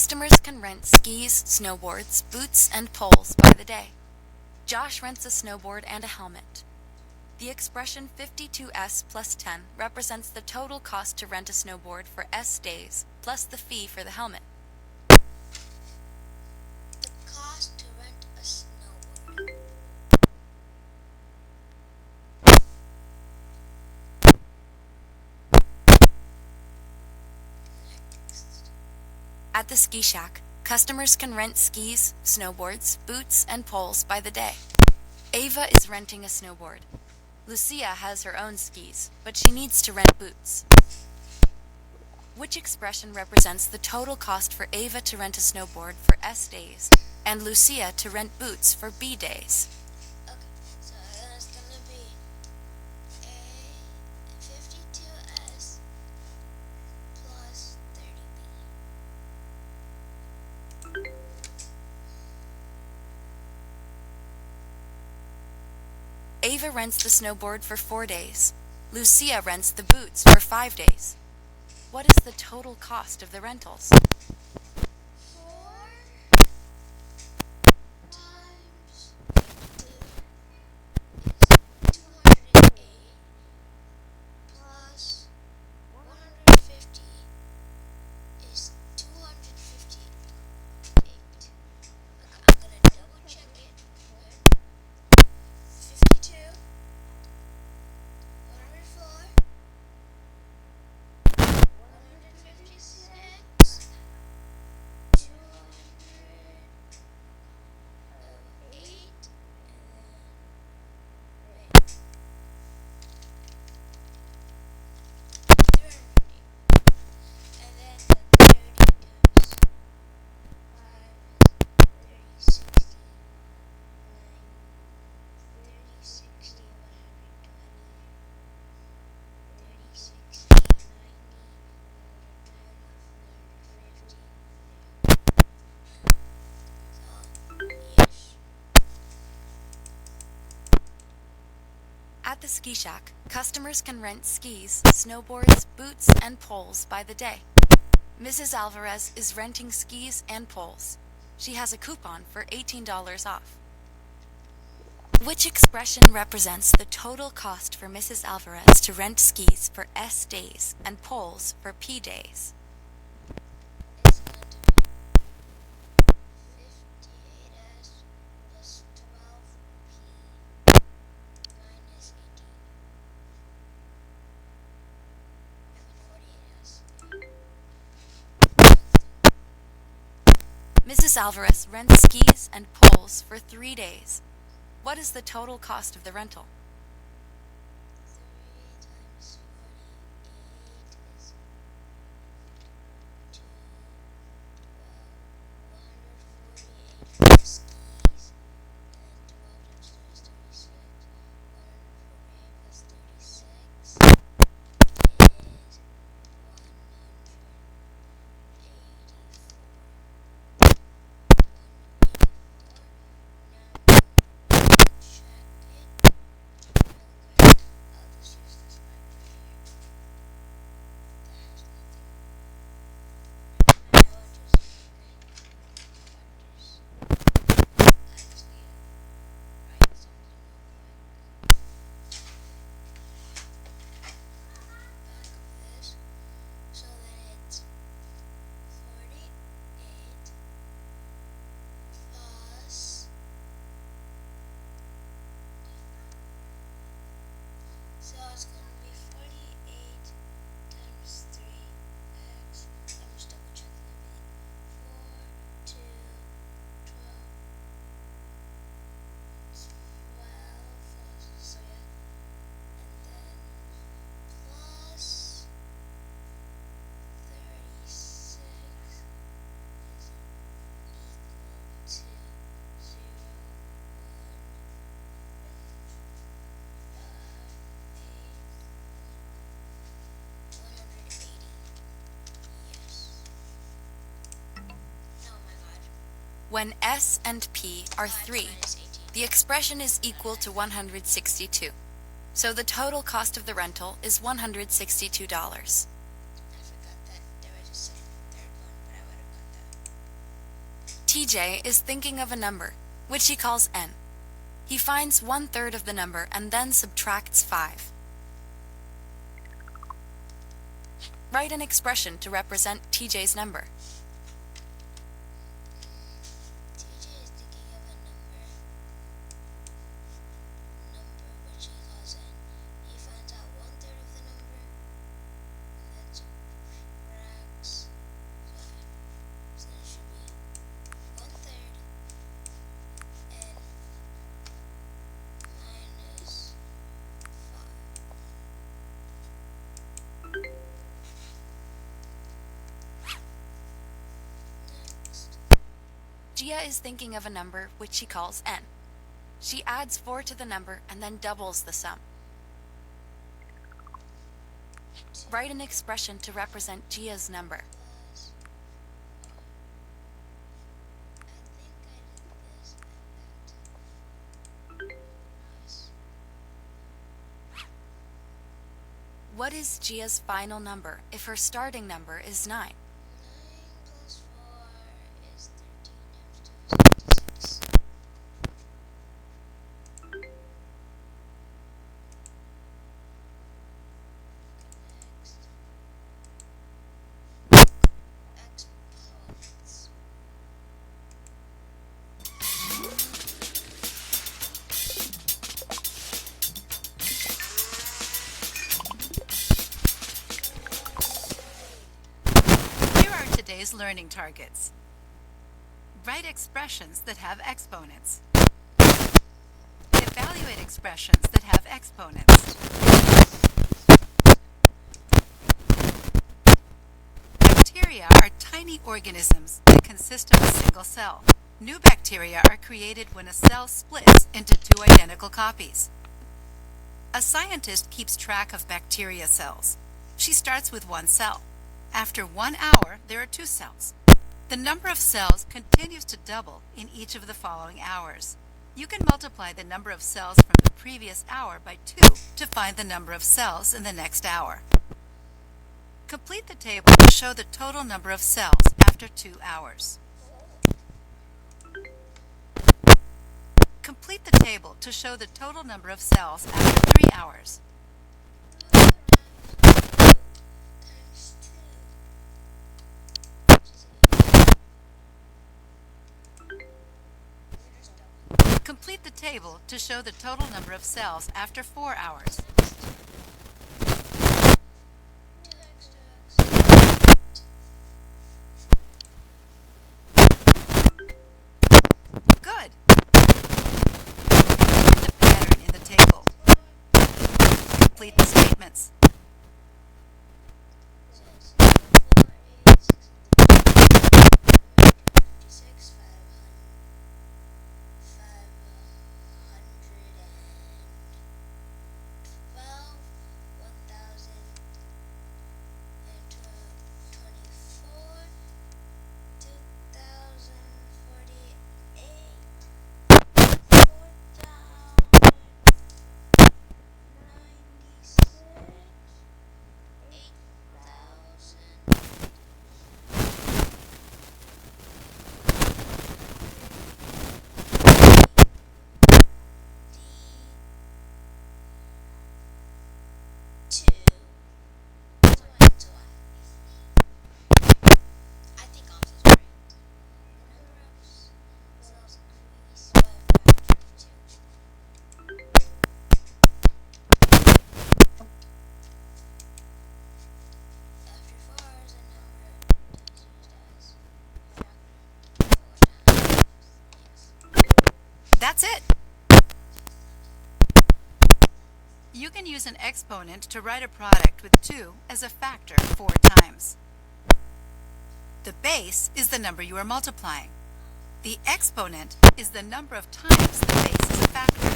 Customers can rent skis, snowboards, boots, and poles by the day. Josh rents a snowboard and a helmet. The expression 52s plus 10 represents the total cost to rent a snowboard for S days, plus the fee for the helmet. The cost to rent a snowboard. Next. At the ski shack, customers can rent skis, snowboards, boots, and poles by the day. Ava is renting a snowboard. Lucia has her own skis, but she needs to rent boots. Which expression represents the total cost for Ava to rent a snowboard for S days and Lucia to rent boots for B days? Okay, so that's gonna be a 52s plus 30b. Ava rents the snowboard for 4 days. Lucia rents the boots for 5 days. What is the total cost of the rentals? 4 times 2 is 208 plus 150 is 258. Okay, I'm gonna double check it. 52, 104, 156, 208, and then 30 times 5 is 30, 60, 120, yes. At the ski shack, customers can rent skis, snowboards, boots, and poles by the day. Mrs. Alvarez is renting skis and poles. She has a coupon for $18 off. Which expression represents the total cost for Mrs. Alvarez to rent skis for S days and poles for P days? It's going to be 58s plus 12p minus 18. Mrs. Alvarez rents skis and poles for 3 days. What is the total cost of the rental? 3 times 48 is 148 for skis, and then 12 times 2 is 36. 148 plus 36 is So it's going to be 48 times 3x. I'm just double checking everything. 4, 2, 12, so yeah. And then plus 36 is equal to 0, 180. Yes. Oh my god. When S and P are 5 3, minus 18. the expression is equal to 162. So the total cost of the rental is $162. I forgot that there was a third one, but I would have got that. TJ is thinking of a number, which he calls n. He finds 1/3 of the number and then subtracts 5. Write an expression to represent TJ's number. TJ is thinking of a number which he calls n. He finds out 1/3 of the number and then subtracts 5. So it should be 1/3 n minus 5. Next. Gia is thinking of a number which she calls n. She adds 4 to the number and then doubles the sum. Write an expression to represent Gia's number. Plus, I think I did this and that. Plus What is Gia's final number if her starting number is 9? 9 plus 4 is 13 times 2 is 26. Next. Exponents. Here are today's learning targets. Write expressions that have exponents. Evaluate expressions that have exponents. Bacteria are tiny organisms that consist of a single cell. New bacteria are created when a cell splits into 2 identical copies. A scientist keeps track of bacteria cells. She starts with 1 cell. After 1 hour, there are 2 cells. The number of cells continues to double in each of the following hours. You can multiply the number of cells from the previous hour by 2 to find the number of cells in the next hour. Complete the table to show the total number of cells after 2 hours. Complete the table to show the total number of cells after 3 hours. Times 2, which is 8. Complete the table to show the total number of cells after 4 hours. 2x. Good! The pattern in the table. Complete the statements. Says 4, 8, 656, 512, 1024, I think also is right. The number of cells increase by a factor of 2. After 4 hours, a number is used as a factor 4 times. Yes. That's it! You can use an exponent to write a product with 2 as a factor 4 times. The base is the number you are multiplying. The exponent is the number of times the base is a factor.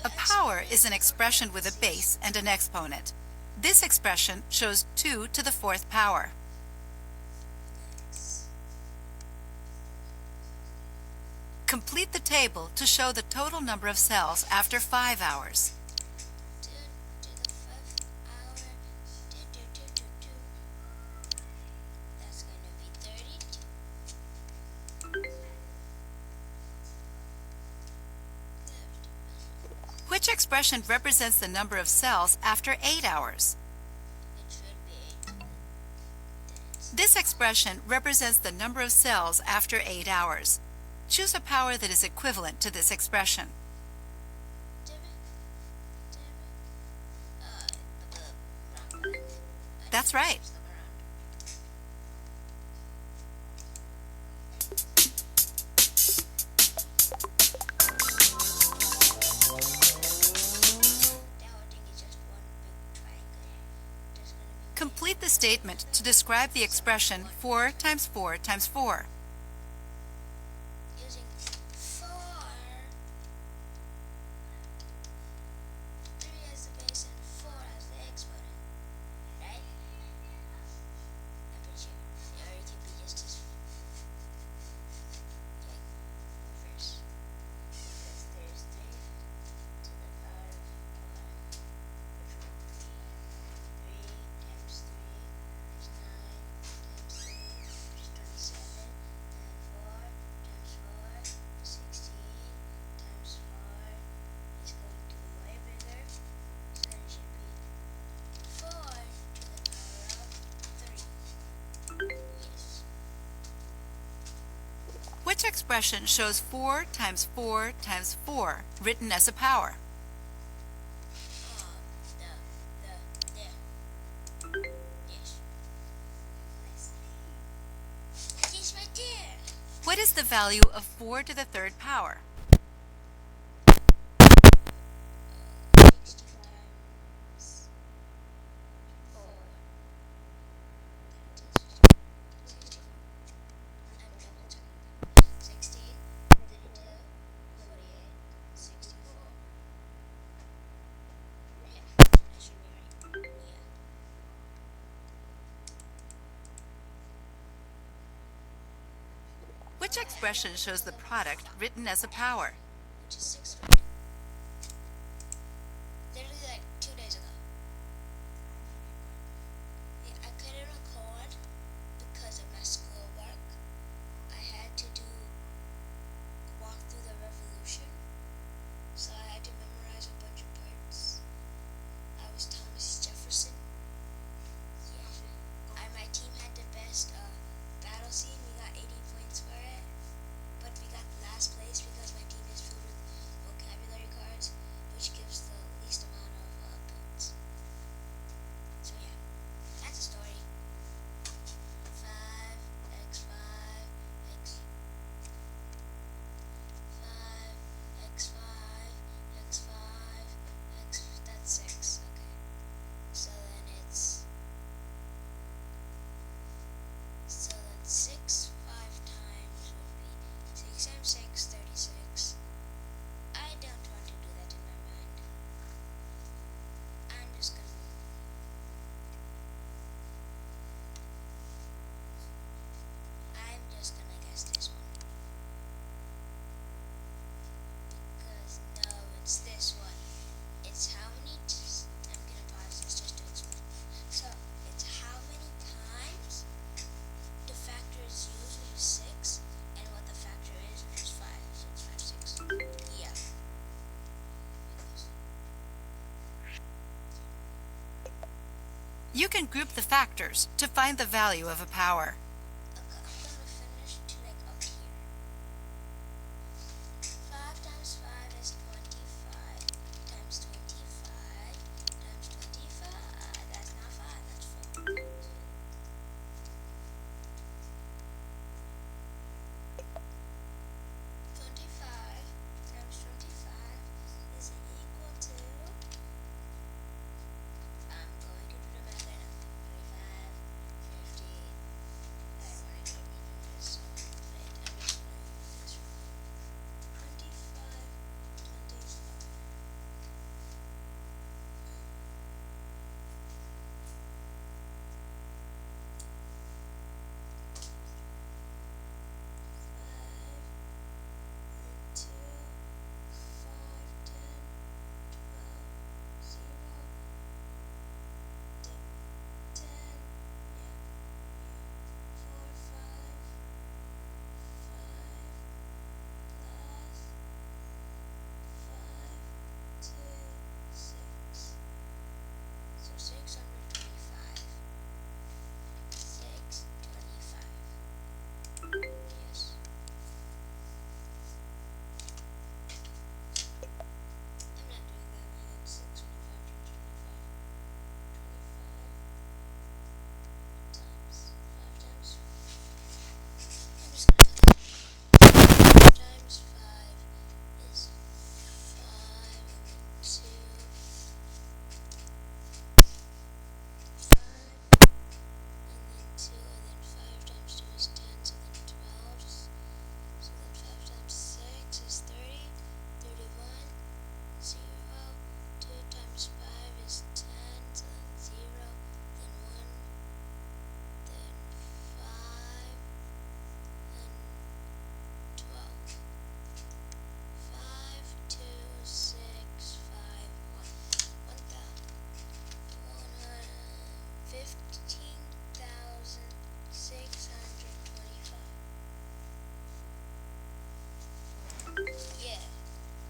A power is an expression with a base and an exponent. This expression shows 2 to the 4th power. Complete the table to show the total number of cells after 5 hours. 2 to the 5th hour. 2. That's going to be 32. Which expression represents the number of cells after 8 hours? It should be 8. This expression represents the number of cells after 8 hours. Choose a power that is equivalent to this expression. That's right. Complete the statement to describe the expression 4 times 4 times 4. Using 4, 3 as the base and 4 as the exponent, right? I'm pretty sure. Or it could be just as like reverse. Because there's 3 to the power of 4, which would be 3 times 3 is 9 times 3 is 27, and 4 times 4 is 16 times 4 is going to be way bigger, so it should be 4 to the power of 3. Yes. Which expression shows 4 times 4 times 4 written as a power? There. Yes. It is right there. What is the value of 4 to the third power? 60 times 4. I'm double checking them. 16, 32, 48, 64. Yeah, I should be right. Yeah. Which expression shows the product written as a power? Which is 600. Literally like 2 days ago. Yeah, I couldn't record because of my schoolwork. I had to walk through the revolution, so I had to memorize a bunch of parts. I was Thomas Jefferson. Yeah. My team had the best battle scene. We got 80 points for it, but we got last place because my team is filled with vocabulary cards, which gives the least amount of points. So yeah, that's a story. 5x 5x 5x 5 that's 6. Okay, so then 6 5 times would be 6 times 6 36. I don't want to do that in my mind. I'm just gonna guess this one. Because no, it's this one. It's how many I'm gonna pause this just to explain. So it's how many times the factor is used, which is 6, and what the factor is, which is 5. So it's 5 6. Yeah. You can group the factors to find the value of a power. Okay, I'm gonna finish to like up here. 5 times 5 is 25 times 25 times 25. That's not 5, that's 4. 25 times 25 is equal to, I'm going to do the math right now. 25, 50,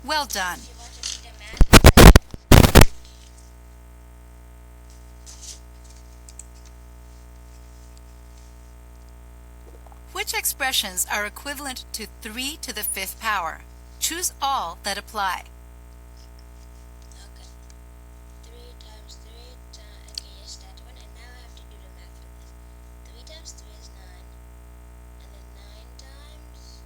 Well done. If you want to see the math, it's right there. Which expressions are equivalent to 3 to the fifth power? Choose all that apply. Okay. 3 times 3 times. Okay, yes, that one. And now I have to do the math for this. 3 times 3 is 9. And then 9 times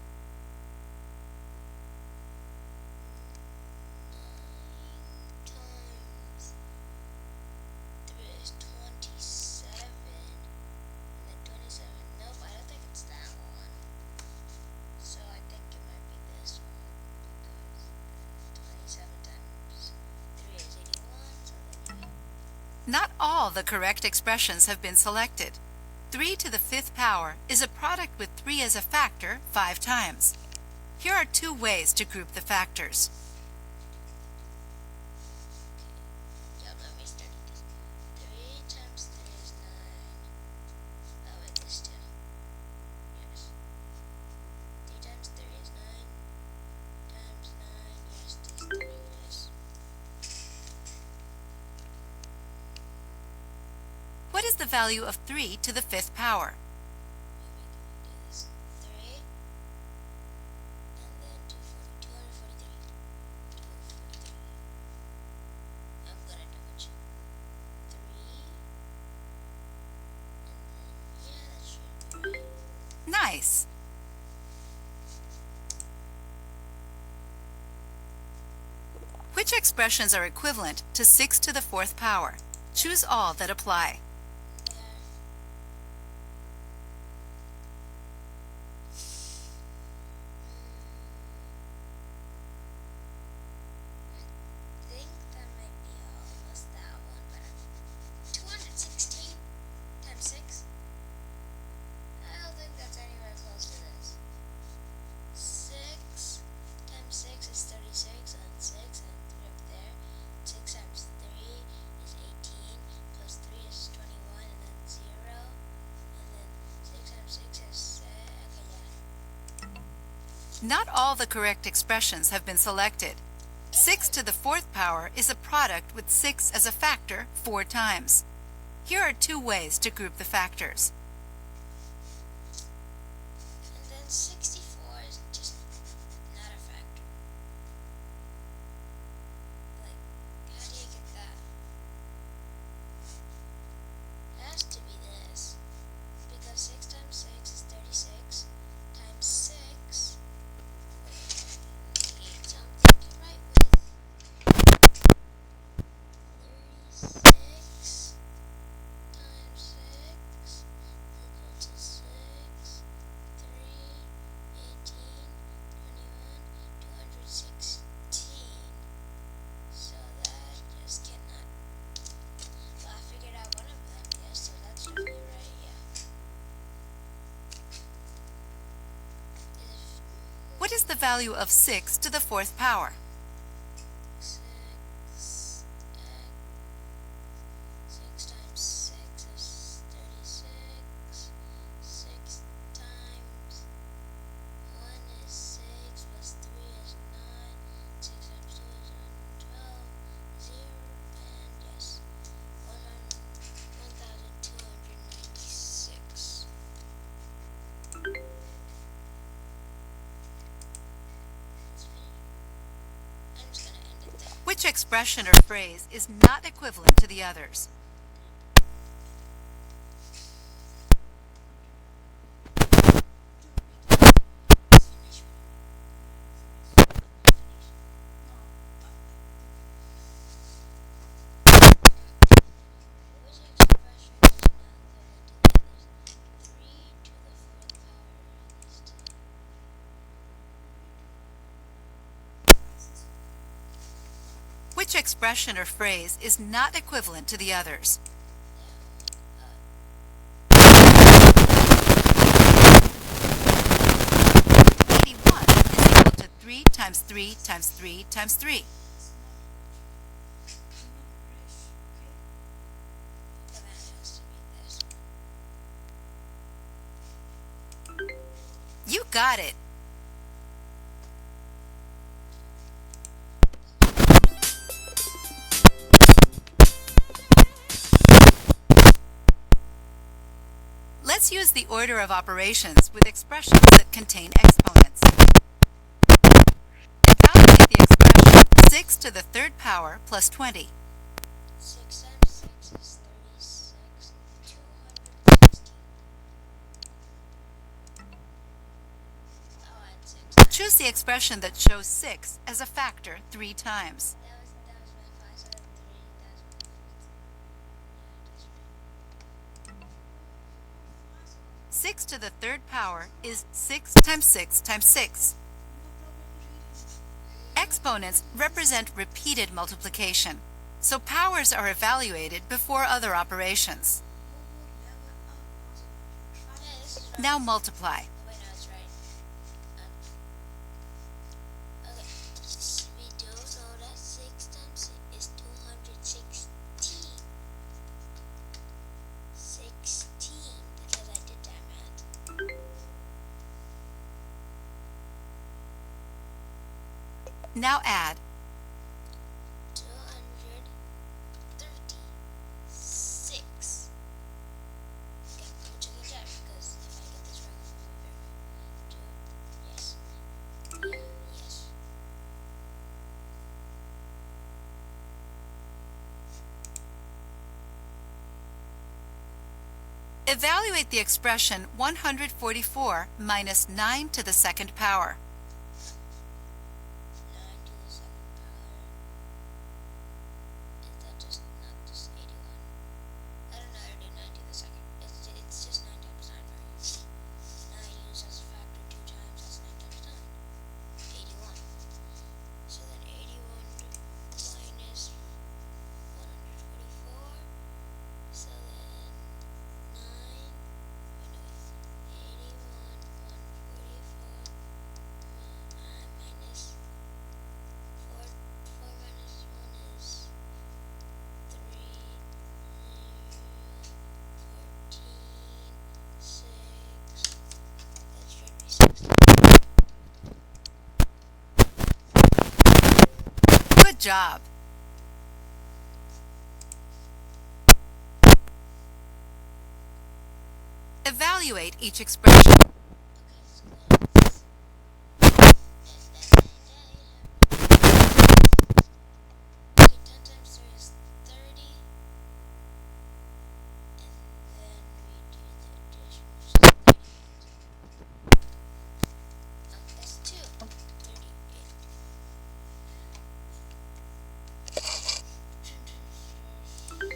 3 is 27. And then 27. Nope, I don't think it's that one. So I think it might be this one. Because 27 times 3 is 81. So then yeah. Not all the correct expressions have been selected. 3 to the fifth power is a product with 3 as a factor 5 times. Here are 2 ways to group the factors. Yeah, let me start this. 3 times 3 is 9. Oh, wait, this too. Yes. 3 times 3 is 9. Times 9. Yes, this 3. Yes. What is the value of 3 to the fifth power? Maybe I can do this. 3. And then 243. 243. I'm gonna double check. 3. And then, yeah, that should be right. Nice! Which expressions are equivalent to 6 to the fourth power? Choose all that apply. There. I think that might be almost that one, but 216 times 6? I don't think that's anywhere close to this. 6 times 6 is 36, and 6 and 3 up there. 6 times 3 is 18, plus 3 is 21, and then 0. And then 6 times 6 is 6. Okay, yeah. Not all the correct expressions have been selected. 6 to the fourth power is a product with 6 as a factor 4 times. Here are 2 ways to group the factors. And then 64 is just not a factor. Like, how do you get that? It has to be this. Because 6 times 6 is 36 times 6. Need something to write with. 36 times 6 equal to 6, 3, 18, 21, 216. So that just cannot. Well, I figured out one of them, yes, so that's definitely right, yeah. If What is the value of 6 to the fourth power? 6 times 6 is 36. 6 times 1 is 6 plus 3 is 9. 6 times 2 is 12. 0 and yes, 1,296. That's finished. I'm just gonna end it there. Which expression or phrase is not equivalent to the others? Which expression is not equivalent to the others? 3 to the 4th power is 2. Which expression or phrase is not equivalent to the others? Yeah, 81 is equal to 3 times 3 times 3 times 3. then that has to be this. You got it! Let's use the order of operations with expressions that contain exponents. Evaluate the expression 6 to the third power plus 20. 6 times 6 is 36, 260. I'll add 6 times. Choose the expression that shows 6 as a factor 3 times. That was my 5, so 3, that's my 15. Yeah, that's right. 6 to the third power is 6 times 6 times 6. Exponents represent repeated multiplication, so powers are evaluated before other operations. Yeah, this is right. Now multiply. Oh, wait, no, it's right. Okay, we do know that 6 times 6 is 216. 16, because I did that math. Now add. 236. Okay, I'm checking that because if I get this wrong, I'm gonna be very mad. Yes. Evaluate the expression 144 minus 9 to the second power. 9 to the second power. Is that just not just 81? I don't know how to do 9 to the second. It's just 9 times 9, right? 9 used as a factor 2 times, that's 9 times 9. 81. So then 81 minus 144. So then 9. Wait, no, wait. 81, 144 minus 4 minus 1 is 3, 14, 6. That should be 60. Good job! Evaluate each expression. Okay, so that's okay, 10 times 3 is 30. And then we do the addition, which is 38. That's 2. 38.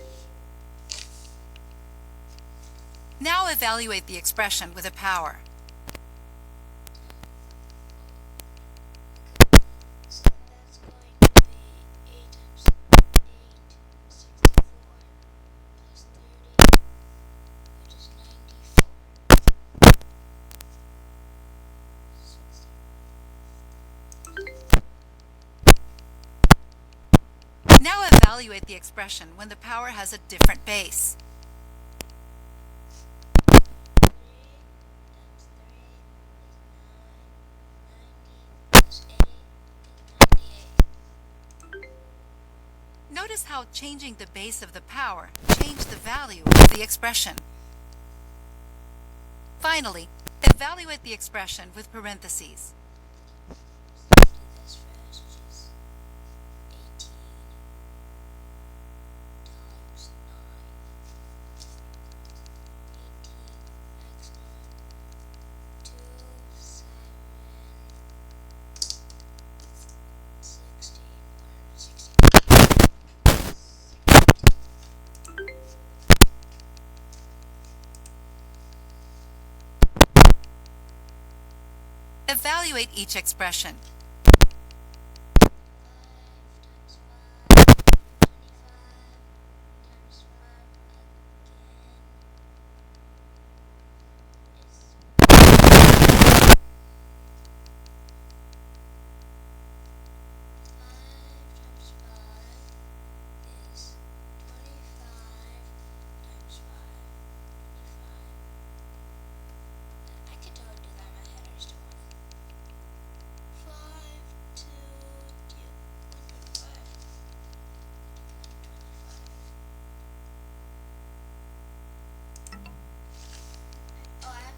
Now evaluate the expression with a power. So that's going to be 8 times 8, 64 plus 30, which is 94. 60. Now evaluate the expression when the power has a different base. 3 times 3 is 9, 90 plus 8 is 98. Notice how changing the base of the power changed the value of the expression. Finally, evaluate the expression with parentheses. Do this first, which is 18 times 9. 18 x 9, 2, 7, 16, 160. Evaluate each expression. 5 times 5, 25 times 5 again is 5 times 5 is 25 times 5, 25. I could totally do that in my head, I just don't want to. 5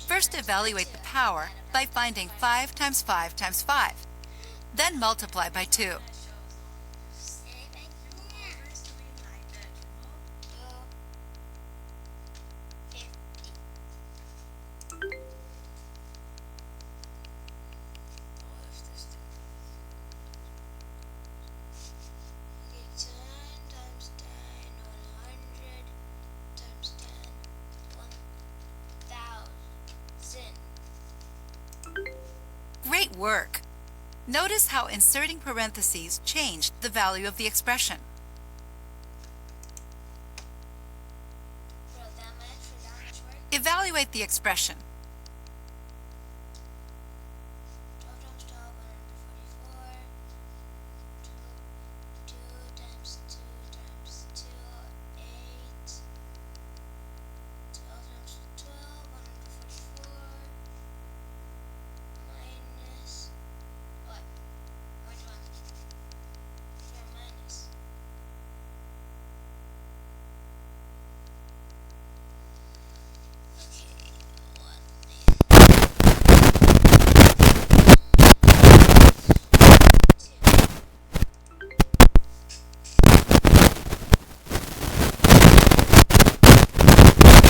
First, evaluate the power by finding 5 times 5 times 5. Then multiply by 2. Great work! Notice how inserting parentheses changed the value of the expression. Evaluate the expression. 12 times 12, 144. 2 times 2 times 2, 8. 12 times 12, 144. Minus what? Which one? Which one minus? Okay, one.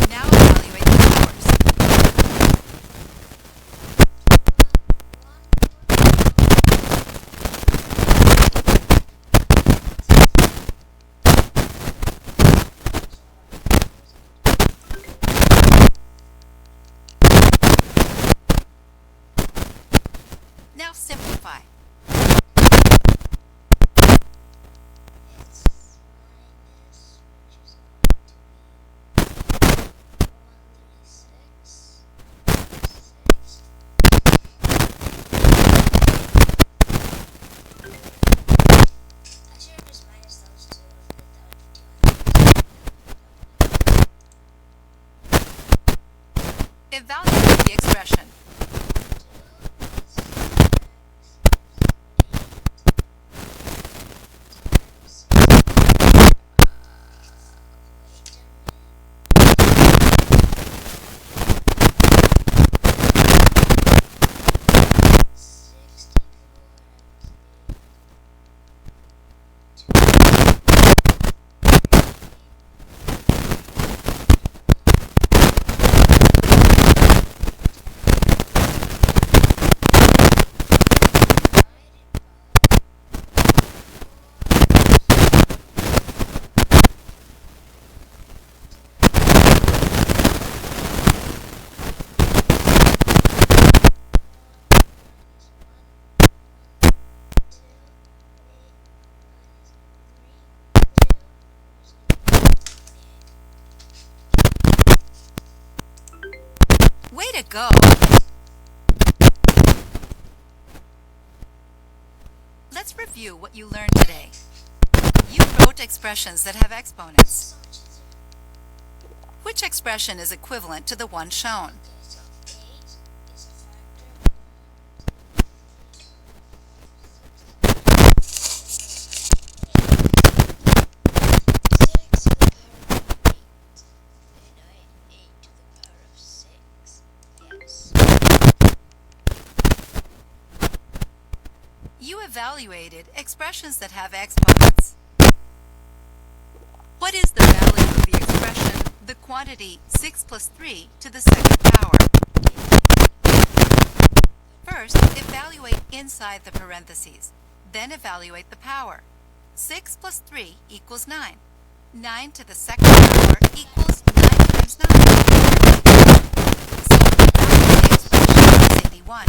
Now evaluate the powers. Now simplify. It's minus, which is going to be 136. 6. I should have just minus those two, but that would be 200. Evaluate the expression. 2. Way to go! Let's review what you learned today. You wrote expressions that have exponents. So much easier. Which expression is equivalent to the one shown? Okay, so 8 is a factor. 6 to the power of 8. And 8 to the power of 6. Yes. You evaluated expressions that have exponents. What is the value of the expression, the quantity 6 plus 3 to the second power? First, evaluate inside the parentheses. Then evaluate the power. 6 plus 3 equals 9. 9 to the second power equals 9 times 9. So the value of the expression is 81.